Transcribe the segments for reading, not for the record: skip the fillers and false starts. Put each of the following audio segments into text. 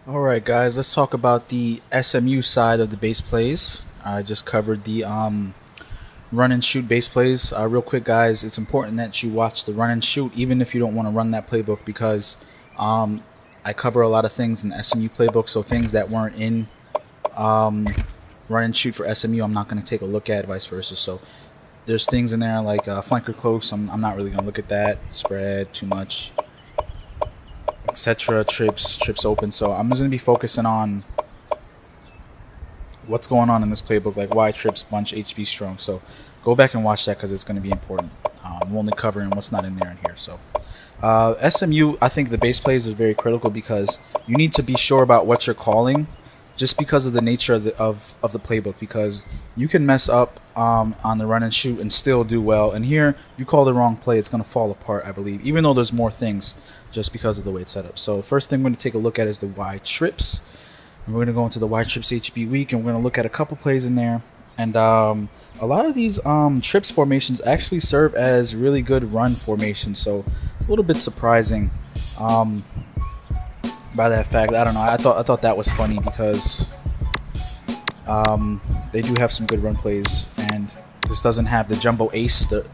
Alright guys, let's talk about the SMU side of the base plays. I just covered the run and shoot base plays. Real quick guys, it's important that you watch the run and shoot even if you don't want to run that playbook because I cover a lot of things in the SMU playbook, so things that weren't in run and shoot for SMU I'm not going to take a look at, vice versa. So there's things in there like flanker close, I'm not really going to look at that, spread, too much, etc. Trips open. So I'm just going to be focusing on what's going on in this playbook, like why trips, bunch, HB strong. So go back and watch that because it's going to be important. I'm only covering what's not in there in here. So SMU, I think the base plays is very critical because you need to be sure about what you're calling, just because of the nature of the playbook. Because you can mess up on the run and shoot and still do well. And here, you call the wrong play, it's going to fall apart, I believe. Even though there's more things, just because of the way it's set up. So first thing we're going to take a look at is the Y trips. And we're going to go into the Y trips HB week, and we're going to look at a couple plays in there. And a lot of these trips formations actually serve as really good run formations. So it's a little bit surprising by that fact. I don't know. I thought that was funny because they do have some good run plays, and this doesn't have the jumbo ace. The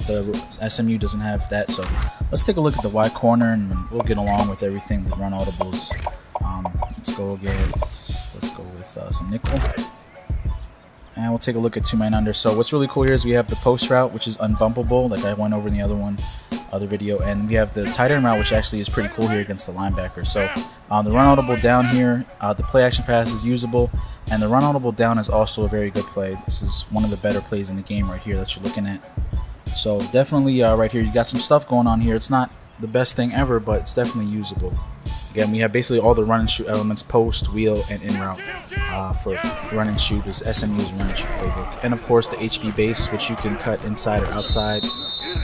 SMU doesn't have that. So let's take a look at the Y corner, and we'll get along with everything. The run audibles. Let's go with some nickel, and we'll take a look at 2-man under. So what's really cool here is we have the post route, which is unbumpable, like I went over in the other video, and we have the tight end route, which actually is pretty cool here against the linebacker. So the run audible down here, the play action pass is usable, and the run audible down is also a very good play. This is one of the better plays in the game right here that you're looking at. So definitely right here, you got some stuff going on here. It's not the best thing ever, but it's definitely usable. Again, we have basically all the run and shoot elements: post, wheel, and in route. For run and shoot is SMU's run and shoot playbook. And of course the HB base, which you can cut inside or outside.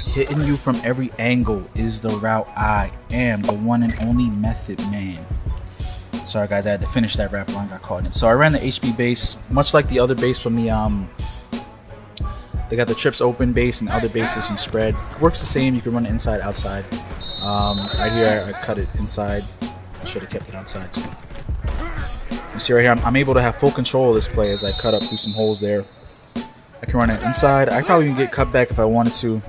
Hitting you from every angle is the route. I am the one and only method man. Sorry guys, I had to finish that rap line, got caught in it. So I ran the HB base, much like the other base from the they got the trips open base, and the other base is some spread. It works the same, you can run it inside, outside. Right here I cut it inside. I should have kept it outside. So you see right here, I'm able to have full control of this play as I cut up through some holes there. I can run it inside. I probably can get cut back if I wanted to.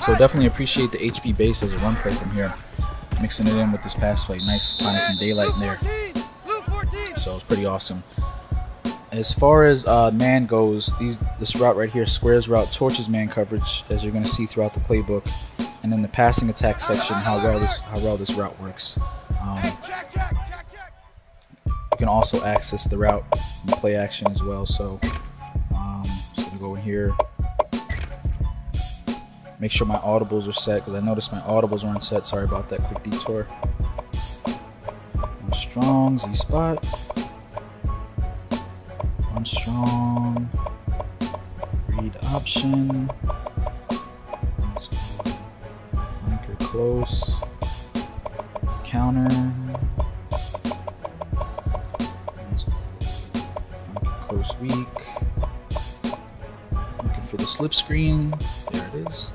So definitely appreciate the HB base as a run play from here. Mixing it in with this pass play. Nice, finding some daylight in there. So it's pretty awesome. As far as man goes, this route right here, squares route, torches man coverage, as you're going to see throughout the playbook. And then the passing attack section, how well this route works. You can also access the route in play action as well. So we go in here. Make sure my audibles are set, because I noticed my audibles weren't set. Sorry about that quick detour. One strong, Z spot. One strong. Read option. Flanker close. Counter. Flanker close weak. Looking for the slip screen. There it is.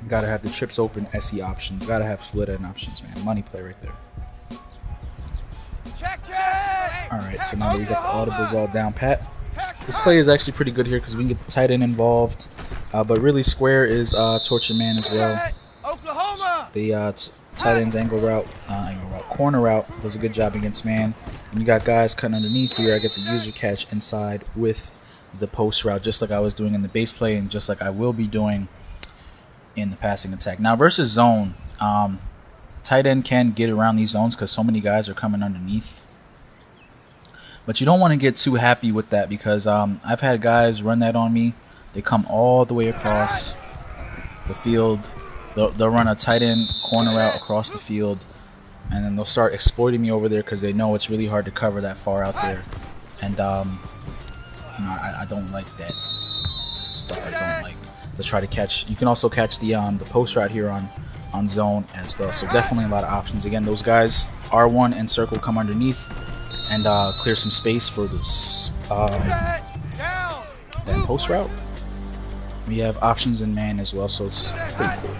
Gotta have the trips open SE options. Gotta have split end options, man. Money play right there. Alright, so now that we got the audibles all down pat, this play is actually pretty good here because we can get the tight end involved. But really, square is torture man as well. The tight end's angle route, corner route does a good job against man. And you got guys cutting underneath here. I get the user catch inside with the post route, just like I was doing in the base play, and just like I will be doing in the passing attack. Now versus zone, the tight end can get around these zones because so many guys are coming underneath. But you don't want to get too happy with that, because I've had guys run that on me. They come all the way across the field. They'll run a tight end corner route across the field, and then they'll start exploiting me over there because they know it's really hard to cover that far out there. And I don't like that. This is stuff I don't like. To try to catch. You can also catch the post route here on zone as well. So definitely a lot of options. Again, those guys R1 and circle come underneath and clear some space for this then post route. We have options in man as well, so it's pretty cool.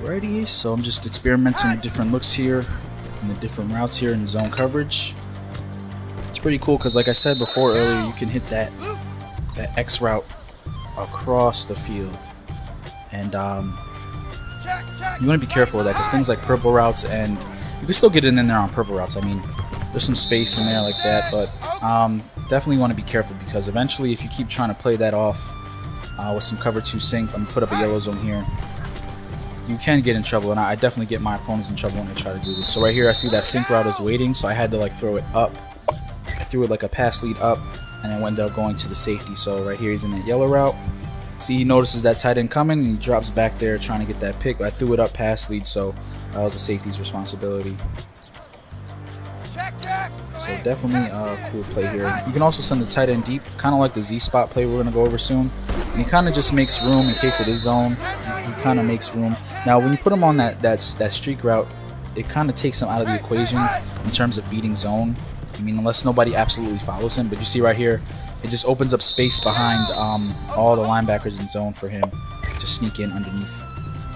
Alrighty, so I'm just experimenting with different looks here and the different routes here in zone coverage. It's pretty cool because, like I said before earlier, you can hit that X route across the field, and you want to be careful with that because things like purple routes, and you can still get it in there on purple routes. I mean, there's some space in there like that, but definitely want to be careful because eventually, if you keep trying to play that off with some cover 2 sync, I'm gonna put up a yellow zone here. You can get in trouble, and I definitely get my opponents in trouble when they try to do this. So right here, I see that sync route is waiting, so I had to like throw it up. I threw it like a pass lead up, and then ended up going to the safety. So right here, he's in that yellow route. See, he notices that tight end coming, and he drops back there trying to get that pick. But I threw it up pass lead, so that was the safety's responsibility. So definitely a cool play here. You can also send the tight end deep, kind of like the Z spot play we're going to go over soon. And he kind of just makes room in case it is zone. He kind of makes room. Now, when you put him on that streak route, it kind of takes him out of the equation in terms of beating zone. I mean, unless nobody absolutely follows him. But you see right here, it just opens up space behind all the linebackers in zone for him to sneak in underneath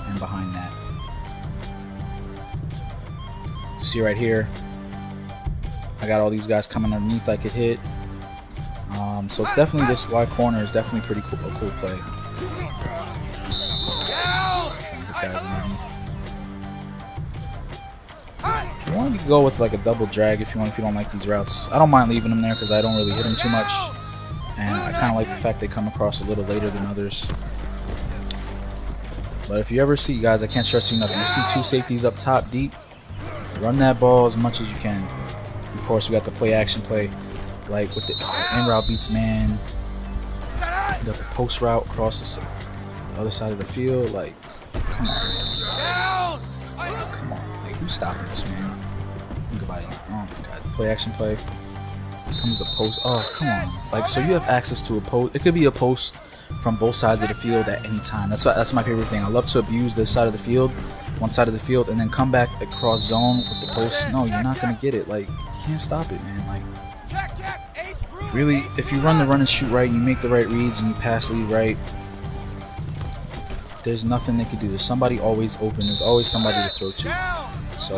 and behind that. You see right here, I got all these guys coming underneath I could hit. So definitely this wide corner is definitely pretty cool, a cool play. Trying to hit guys underneath. If you want to go with like a double drag if you don't like these routes. I don't mind leaving them there because I don't really hit them too much. And I kind of like the fact they come across a little later than others. But if you ever see, guys, I can't stress you enough, if you see 2 safeties up top deep, run that ball as much as you can. Of course, we got the play action play, like with the in route beats man. We got the post route across the other side of the field. Like, come on, come on, like who's stopping this, man? Think about it. Oh my God, play action play. Comes the post. Oh, come on. Like, so you have access to a post. It could be a post from both sides of the field at any time. That's my favorite thing. I love to abuse this side of the field, one side of the field, and then come back across zone with the post. No, you're not gonna get it. Like, you can't stop it, man. Like, really, if you run the run and shoot right, you make the right reads, and you pass lead right, there's nothing they can do. There's somebody always open. There's always somebody to throw to. So,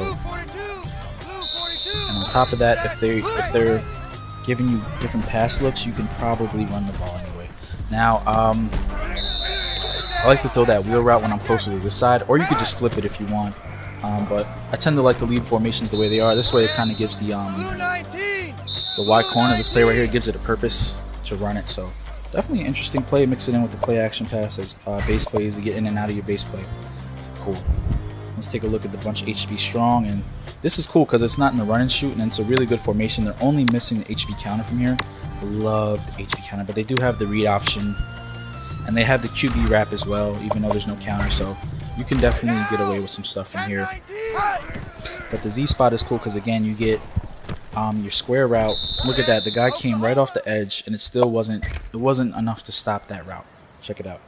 and on top of that, if they're giving you different pass looks, you can probably run the ball anyway. Now, I like to throw that wheel route when I'm closer to this side, or you could just flip it if you want. But I tend to like the lead formations the way they are. This way, it kind of gives the wide corner, this play right here, gives it a purpose to run it. So definitely an interesting play. Mix it in with the play action pass as base plays to get in and out of your base play. Cool. Let's take a look at the bunch HB strong, and this is cool because it's not in the run and shoot, and it's a really good formation. They're only missing the HB counter from here. I love the HB counter, but they do have the read option, and they have the QB wrap as well, even though there's no counter, so you can definitely get away with some stuff from here. But the Z spot is cool because, again, you get your square route. Look at that. The guy came right off the edge, and it wasn't enough to stop that route. Check it out.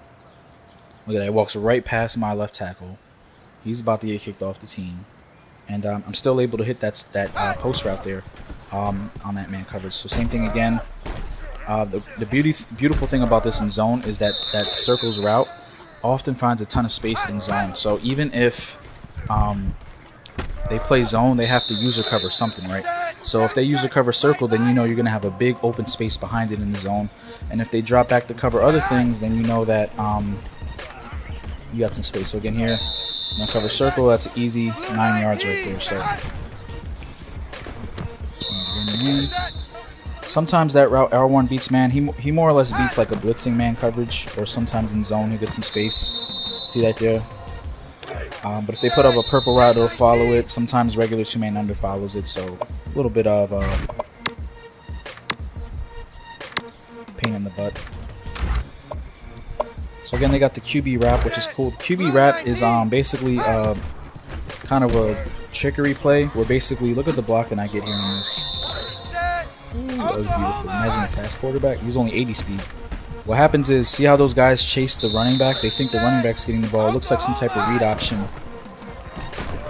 Look at that. It walks right past my left tackle. He's about to get kicked off the team. And I'm still able to hit that post route there on that man coverage. So same thing again. The beautiful thing about this in zone is that circles route often finds a ton of space in zone. So even if they play zone, they have to user cover something, right? So if they user cover circle, then you know you're going to have a big open space behind it in the zone. And if they drop back to cover other things, then you know that you got some space. So again here, no cover circle, that's an easy 9 yards right there. So sometimes that route R1 beats man. He more or less beats like a blitzing man coverage, or sometimes in zone he'll get some space. See that there? But if they put up a purple route, it'll follow it. Sometimes regular 2-man under follows it, so a little bit of pain in the butt. So again, they got the QB wrap, which is cool. The QB wrap is basically kind of a trickery play, where basically, look at the blocking I get here on this. Ooh, that was beautiful. Imagine a fast quarterback. He's only 80 speed. What happens is, see how those guys chase the running back? They think the running back's getting the ball. It looks like some type of read option.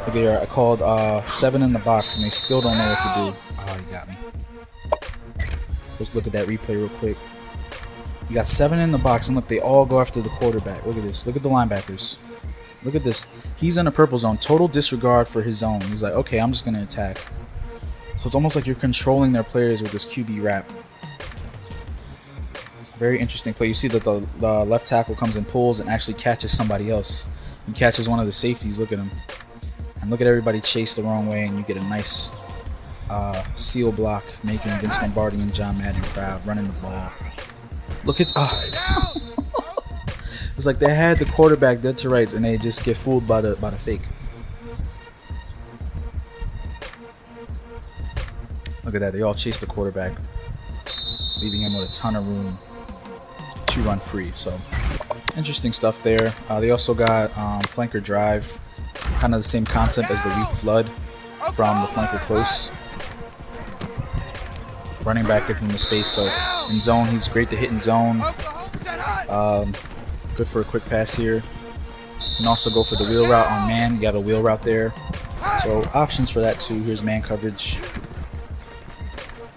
Look there, I called 7 in the box, and they still don't know what to do. Oh, you got me. Let's look at that replay real quick. You got 7 in the box, and look, they all go after the quarterback. Look at this. Look at the linebackers. Look at this. He's in a purple zone. Total disregard for his zone. He's like, okay, I'm just going to attack. So it's almost like you're controlling their players with this QB wrap. Very interesting play. You see that the left tackle comes and pulls and actually catches somebody else. He catches one of the safeties. Look at him. And look at everybody chase the wrong way, and you get a nice seal block, making Vince Lombardi and John Madden proud, running the ball. Look at... It's like they had the quarterback dead to rights, and they just get fooled by the fake. Look at that. They all chase the quarterback, leaving him with a ton of room to run free. So interesting stuff there. They also got flanker drive, kind of the same concept as the weak flood from the flanker close. Running back gets into space, so in zone he's great to hit in zone. Good for a quick pass here. You can also go for the wheel route on man. You got a wheel route there, so options for that too. Here's man coverage,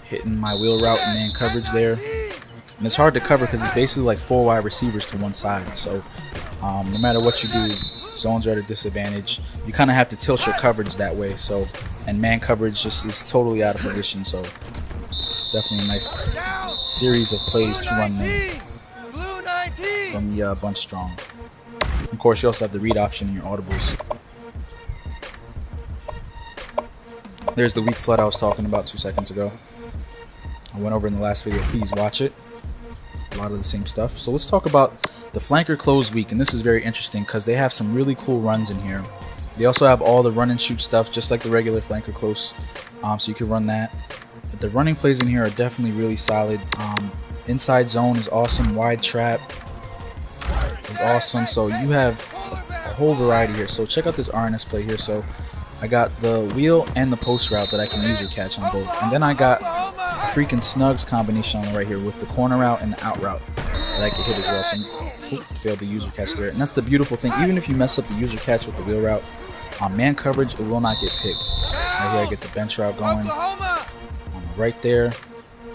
hitting my wheel route and man coverage there. And it's hard to cover because it's basically like 4 wide receivers to one side. So no matter what you do, zones are at a disadvantage. You kind of have to tilt your coverage that way. So, and man coverage just is totally out of position. So definitely a nice series of plays to run there from the bunch strong. Of course, you also have the read option in your audibles. There's the weak flood I was talking about 2 seconds ago. I went over in the last video. Please watch it. A lot of the same stuff. So let's talk about the flanker close week, and this is very interesting because they have some really cool runs in here. They also have all the run and shoot stuff just like the regular flanker close, so you can run that. But the running plays in here are definitely really solid. Inside zone is awesome. Wide trap is awesome. So you have a whole variety here. So check out this RNS play here. So I got the wheel and the post route that I can user catch on both, and then I got a freaking snugs combination on right here with the corner route and the out route that I can hit as well. So failed the user catch there, and that's the beautiful thing. Even if you mess up the user catch with the wheel route, on man coverage it will not get picked. Right here I get the bench route going right there.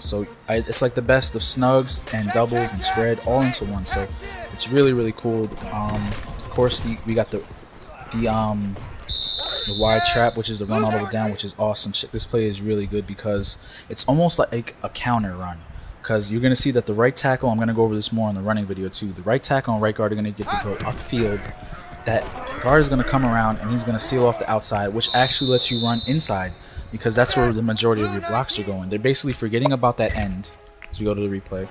So it's like the best of snugs and doubles and spread all into one. So it's really, really cool. Of course, we got the wide trap, which is the run audible down, which is awesome. This play is really good because it's almost like a counter run. Because you're going to see that the right tackle, I'm going to go over this more in the running video too. The right tackle and right guard are going to get to go upfield. That guard is going to come around and he's going to seal off the outside, which actually lets you run inside, because that's where the majority of your blocks are going. They're basically forgetting about that end. As we go to the replay,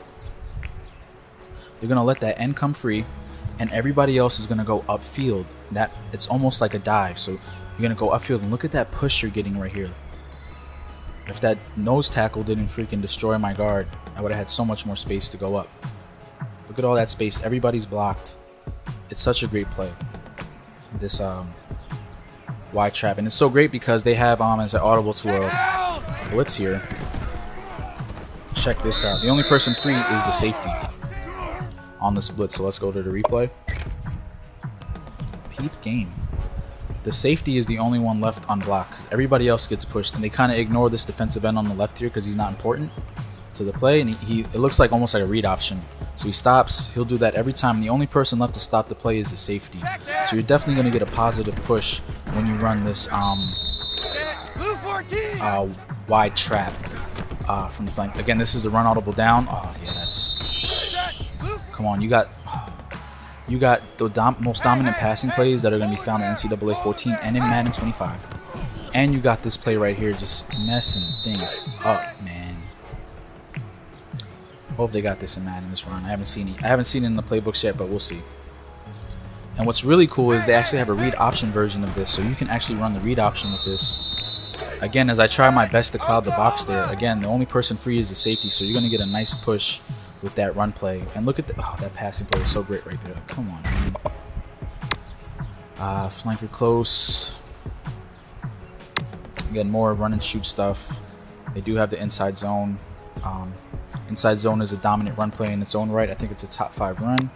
they're going to let that end come free, and everybody else is going to go upfield. That it's almost like a dive. So you're going to go upfield, and look at that push you're getting right here. If that nose tackle didn't freaking destroy my guard, I would have had so much more space to go up. Look at all that space. Everybody's blocked. It's such a great play. This wide trap, and it's so great because they have as an audible to a blitz here. Check this out. The only person free is the safety on this blitz. So let's go to the replay. Peep game. The safety is the only one left unblocked because everybody else gets pushed, and they kind of ignore this defensive end on the left here because he's not important to the play, and it looks like almost like a read option. So he stops. He'll do that every time. The only person left to stop the play is the safety. So you're definitely going to get a positive push when you run this wide trap from the flank. Again, this is the run audible down. Oh yeah, that's... Come on, you got the most dominant passing plays that are going to be found in NCAA 14 and in Madden 25. And you got this play right here just messing things up, man. Hope they got this in Madden this run. I haven't seen it in the playbooks yet, but we'll see. And what's really cool is they actually have a read option version of this, so you can actually run the read option with this. Again, as I try my best to cloud the box there, again, the only person free is the safety, so you're going to get a nice push with that run play. And look at that passing play is so great right there. Come on, man. Flanker close. Again, more run and shoot stuff. They do have the inside zone. Inside zone is a dominant run play in its own right. I think it's a top 5 run.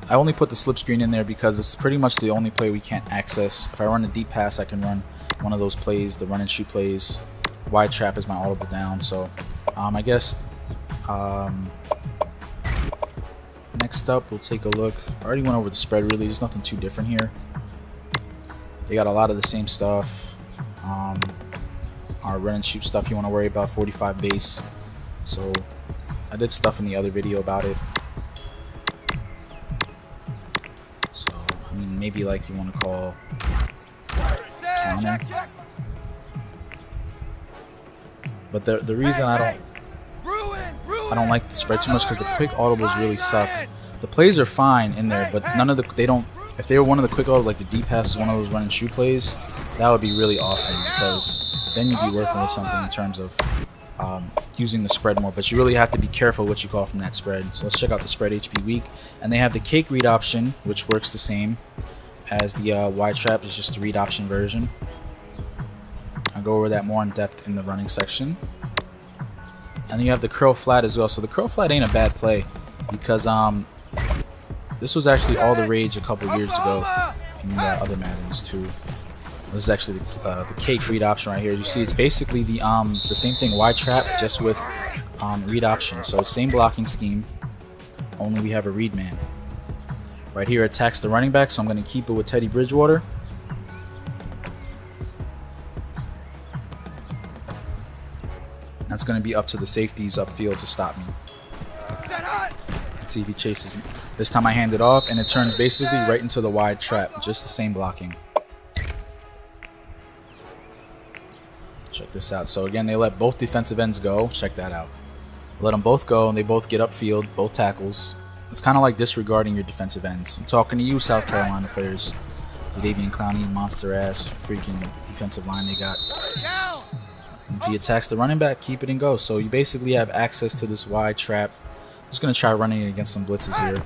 I only put the slip screen in there because it's pretty much the only play we can't access. If I run a deep pass, I can run one of those plays, the run and shoot plays. Wide trap is my audible down. So I guess next up we'll take a look. I already went over the spread really. There's nothing too different here. They got a lot of the same stuff. Our run and shoot stuff you want to worry about, 45 base. So I did stuff in the other video about it. So I mean, maybe like you want to call counter. But the reason I don't like the spread too much because the quick audibles really suck. The plays are fine in there, but none of they don't. If they were one of the quick audibles, like the D pass is one of those run and shoot plays, that would be really awesome because then you'd be working with something in terms of using the spread more. But you really have to be careful what you call from that spread. So let's check out the spread HP weak, and they have the cake read option, which works the same as the Y trap. It's just the read option version. I'll go over that more in depth in the running section. And then you have the curl flat as well. So the curl flat ain't a bad play because this was actually all the rage a couple years ago in the other Maddens too. This is actually the cake read option right here. You see, it's basically the same thing, Y trap, just with read option. So same blocking scheme, only we have a read man. Right here attacks the running back, so I'm going to keep it with Teddy Bridgewater. That's going to be up to the safeties upfield to stop me. Let's see if he chases me. This time I hand it off, and it turns basically right into the wide trap. Just the same blocking. Check this out. So again, they let both defensive ends go. Check that out. Let them both go, and they both get upfield, both tackles. It's kind of like disregarding your defensive ends. I'm talking to you, South Carolina players. Davian Clowney, monster ass freaking defensive line they got. If he attacks the running back, keep it and go. So you basically have access to this wide trap. I'm just gonna try running it against some blitzes here.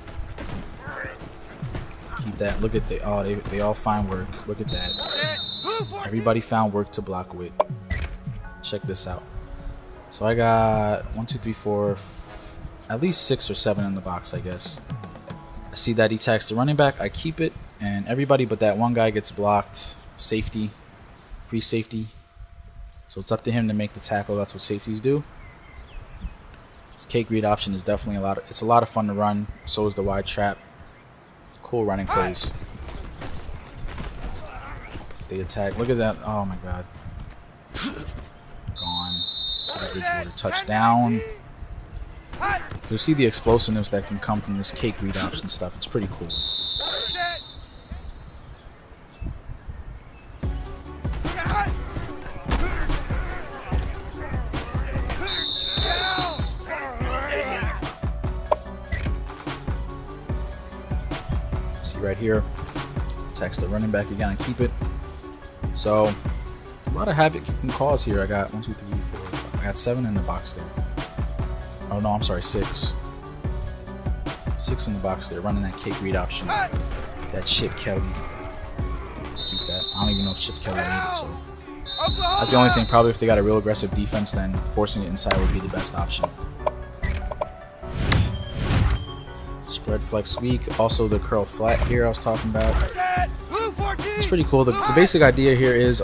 Keep that. Look at they all find work. Look at that. Everybody found work to block with. Check this out. So I got 1, 2, 3, 4, at least 6 or 7 in the box, I guess. I see that he attacks the running back. I keep it, and everybody but that one guy gets blocked. Safety, free safety. So it's up to him to make the tackle. That's what safeties do. This cake read option is definitely it's a lot of fun to run. So is the wide trap. Cool running plays. They attack. Look at that. Oh my god. Gone. So the Bridgewater touchdown. You'll see the explosiveness that can come from this cake read option stuff. It's pretty cool. See right here, attacks the running back again and keep it. So a lot of havoc you can cause here. I got 1, 2, 3, 4, 5. I got 7 in the box there. Oh no, I'm sorry, 6. 6 in the box there, running that cake read option. That Chip Kelly. Keep that. I don't even know if Chip Kelly made it, so that's the only thing. Probably if they got a real aggressive defense, then forcing it inside would be the best option. Spread flex weak. Also the curl flat here I was talking about. It's pretty cool. The basic idea here is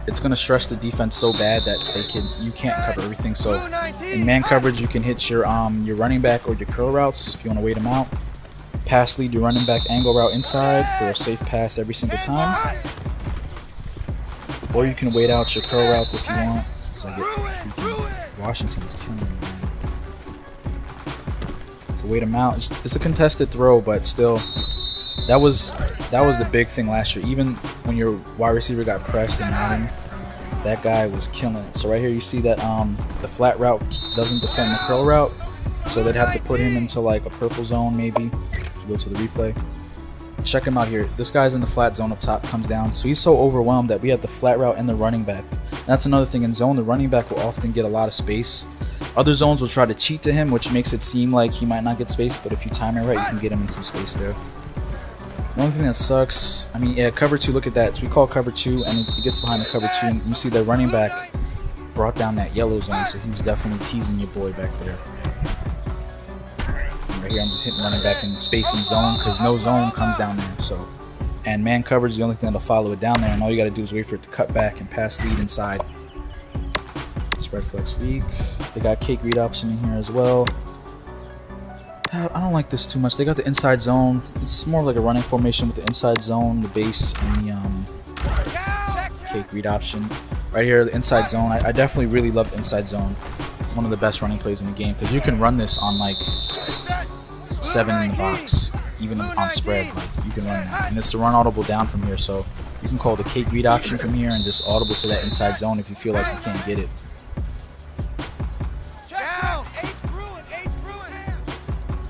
it's gonna stress the defense so bad that you can't cover everything. So in man coverage, you can hit your running back or your curl routes if you want to wait them out. Pass lead your running back angle route inside for a safe pass every single time. Or you can wait out your curl routes if you want. Washington is killing me, man. You can wait them out. It's a contested throw, but still, that was the big thing last year. Even when your wide receiver got pressed in Madden, that guy was killing it. So right here you see that the flat route doesn't defend the curl route, so they'd have to put him into like a purple zone maybe. If you go to the replay, check him out here. This guy's in the flat zone up top, comes down. So he's so overwhelmed that we have the flat route and the running back. And that's another thing, in zone the running back will often get a lot of space. Other zones will try to cheat to him, which makes it seem like he might not get space, but if you time it right, you can get him in some space there. The only thing that sucks, I mean, yeah, cover 2, look at that. So we call cover 2, and it gets behind the cover 2, and you see the running back brought down that yellow zone, so he was definitely teasing your boy back there. And right here, I'm just hitting running back in space and zone, because no zone comes down there. So, and man coverage is the only thing that'll follow it down there, and all you got to do is wait for it to cut back and pass lead inside. Spread flex weak. They got cake read option in here as well. I don't like this too much. They got the inside zone. It's more like a running formation with the inside zone, the base, and the cake read option. Right here, the inside zone. I definitely really love the inside zone. One of the best running plays in the game because you can run this on like 7 in the box, even on spread. Like you can run that, and it's to run audible down from here. So you can call the cake read option from here and just audible to that inside zone if you feel like you can't get it.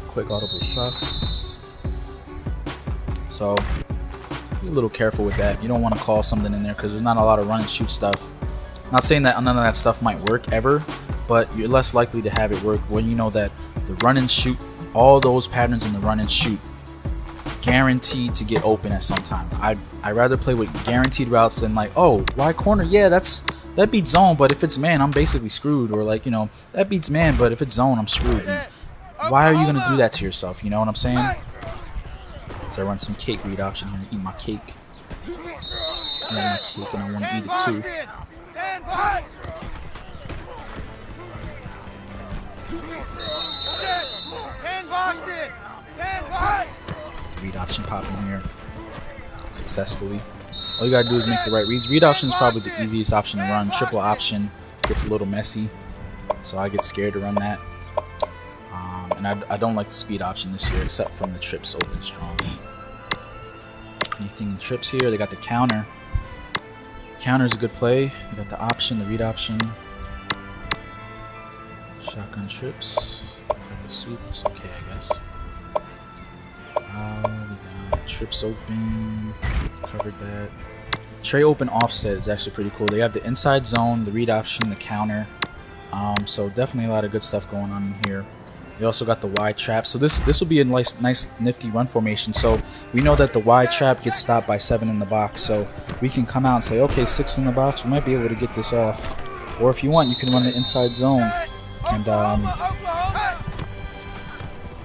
Quick audible suck. So be a little careful with that. You don't want to call something in there because there's not a lot of run and shoot stuff. Not saying that none of that stuff might work ever, but you're less likely to have it work when you know that the run and shoot, all those patterns in the run and shoot, guaranteed to get open at some time. I'd rather play with guaranteed routes than like, oh, wide corner, yeah, that beats zone, but if it's man, I'm basically screwed. Or like, you know, that beats man, but if it's zone, I'm screwed. And why are you gonna do that to yourself? You know what I'm saying? So I run some cake read option here. Eat my cake. I want my cake and I want to eat it too. Read option pop in here successfully. All you gotta do is make the right reads. Read option is probably the easiest option to run. Triple option gets a little messy, so I get scared to run that. And I don't like the speed option this year, except from the trips open strong. Anything in trips here? They got the counter. Counter is a good play. They got the option, the read option. Shotgun trips. Got the sweep. It's okay, I guess. We got trips open. Covered that. Tray open offset is actually pretty cool. They have the inside zone, the read option, the counter. So definitely a lot of good stuff going on in here. We also got the wide trap. So this will be a nice nifty run formation. So we know that the wide trap gets stopped by 7 in the box. So we can come out and say, okay, 6 in the box. We might be able to get this off. Or if you want, you can run the inside zone. And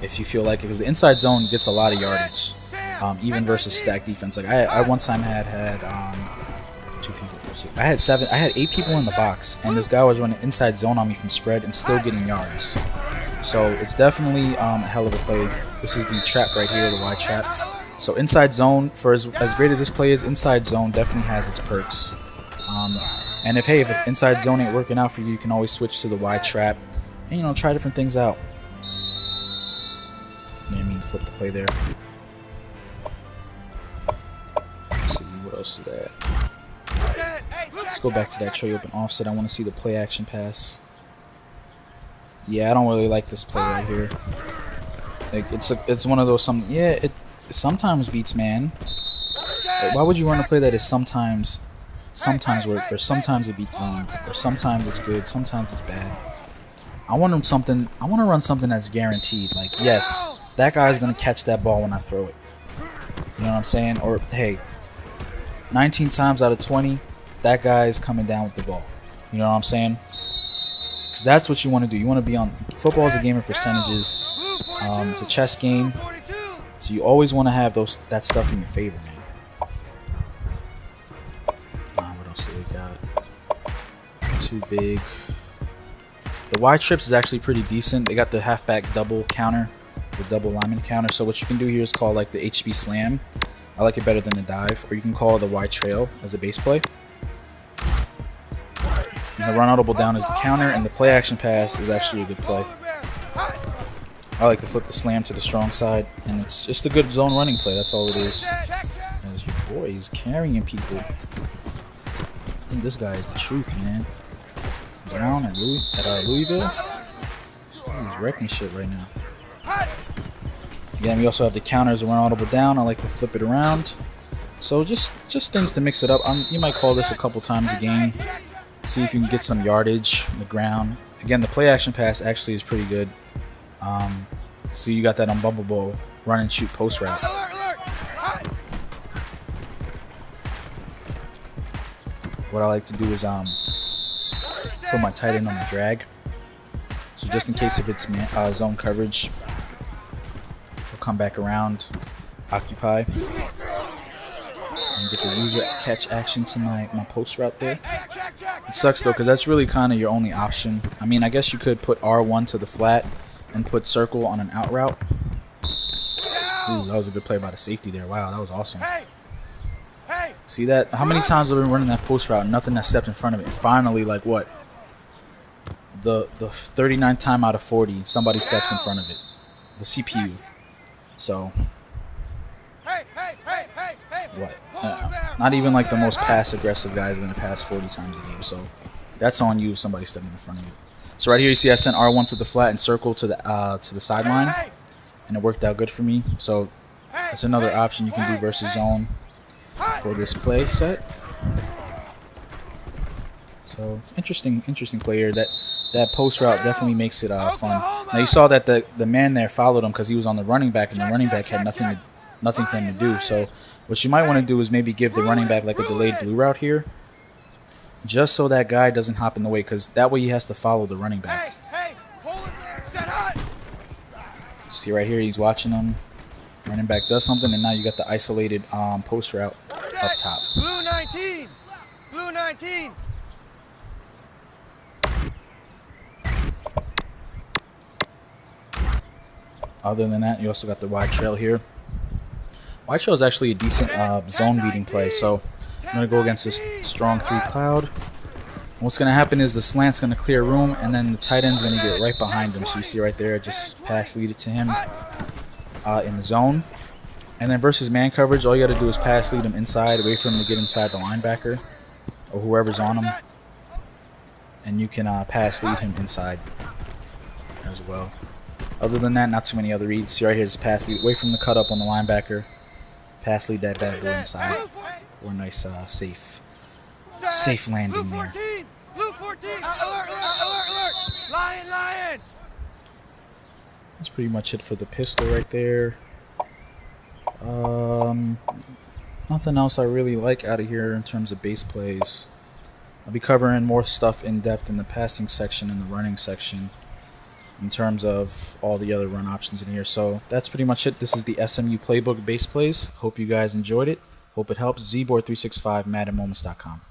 if you feel like it, because the inside zone gets a lot of yardage, even versus stack defense. Like I one time had 2, 3, 4, 5, 6. I had 8 people in the box, and this guy was running inside zone on me from spread and still getting yards. So it's definitely a hell of a play. This is the trap right here, the wide trap. So inside zone, for as great as this play is, inside zone definitely has its perks. And if inside zone ain't working out for you, you can always switch to the wide trap and, you know, try different things out. I didn't mean to flip the play there. Let's see, what else is that? Let's go back to that tray open offset. I want to see the play action pass. Yeah, I don't really like this play right here. Like it's one of those it sometimes beats man. Like, why would you run a play that is sometimes work, or sometimes it beats zone, or sometimes it's good, sometimes it's bad? I want to run something that's guaranteed. Like, yes, that guy's gonna catch that ball when I throw it. You know what I'm saying? Or hey, 19 times out of 20, that guy is coming down with the ball. You know what I'm saying? Because that's what you want to do. You want to be on. Football is a game of percentages. It's a chess game, so you always want to have that stuff in your favor, man. What else do we got? Too big. The wide trips is actually pretty decent. They got the halfback double counter, the double lineman counter. So what you can do here is call like the HB slam. I like it better than the dive, or you can call the wide trail as a base play. And the run audible down is the counter, and the play action pass is actually a good play. I like to flip the slam to the strong side, and it's just a good zone running play. That's all it is. As your boy is carrying people. I think this guy is the truth, man. Brown at Louisville. He's wrecking shit right now. Again, we also have the counters and run audible down. I like to flip it around. So just things to mix it up. You might call this a couple times a game. See if you can get some yardage on the ground. Again, the play action pass actually is pretty good. So you got that unbumpable run and shoot post route. What I like to do is put my tight end on the drag. So just in case if it's zone coverage, he'll come back around, occupy, and get the user catch action to my post route there. It sucks though, because that's really kind of your only option. I mean, I guess you could put R1 to the flat and put circle on an out route. Ooh, that was a good play by the safety there. Wow, that was awesome. See that? How many times have we been running that post route? Nothing that stepped in front of it. And finally, like what? The 39th time out of 40, somebody steps in front of it. The CPU. So, what? Not even like the most pass-aggressive guy is going to pass 40 times a game. So, that's on you if somebody stepping in front of it. So right here you see I sent R1 to the flat and circle to the sideline. And it worked out good for me. So, that's another option you can do versus zone for this play set. So interesting play here. That post route definitely makes it fun. Now you saw that the man there followed him because he was on the running back, and the running back had nothing for him to do. So what you might want to do is maybe give the running back like a delayed blue route here, just so that guy doesn't hop in the way, because that way he has to follow the running back. See right here, he's watching him. Running back does something, and now you got the isolated post route up top. Blue 19. Blue 19. Other than that, you also got the wide trail here. Wide trail is actually a decent zone beating play, so I'm going to go against this strong 3 cloud. What's going to happen is the slant's going to clear room, and then the tight end's going to get right behind him. So you see right there, just pass lead it to him in the zone. And then versus man coverage, all you got to do is pass lead him inside, wait for him to get inside the linebacker or whoever's on him. And you can pass lead him inside as well. Other than that, not too many other reads. See right here, just pass lead away from the cut up on the linebacker. Pass lead that bad boy inside for a nice safe landing there. Blue 14. Alert. Lion. That's pretty much it for the pistol right there. Nothing else I really like out of here in terms of base plays. I'll be covering more stuff in depth in the passing section and the running section in terms of all the other run options in here. So that's pretty much it. This is the SMU Playbook Base Plays. Hope you guys enjoyed it. Hope it helps. Zboard365, MaddenMoments.com.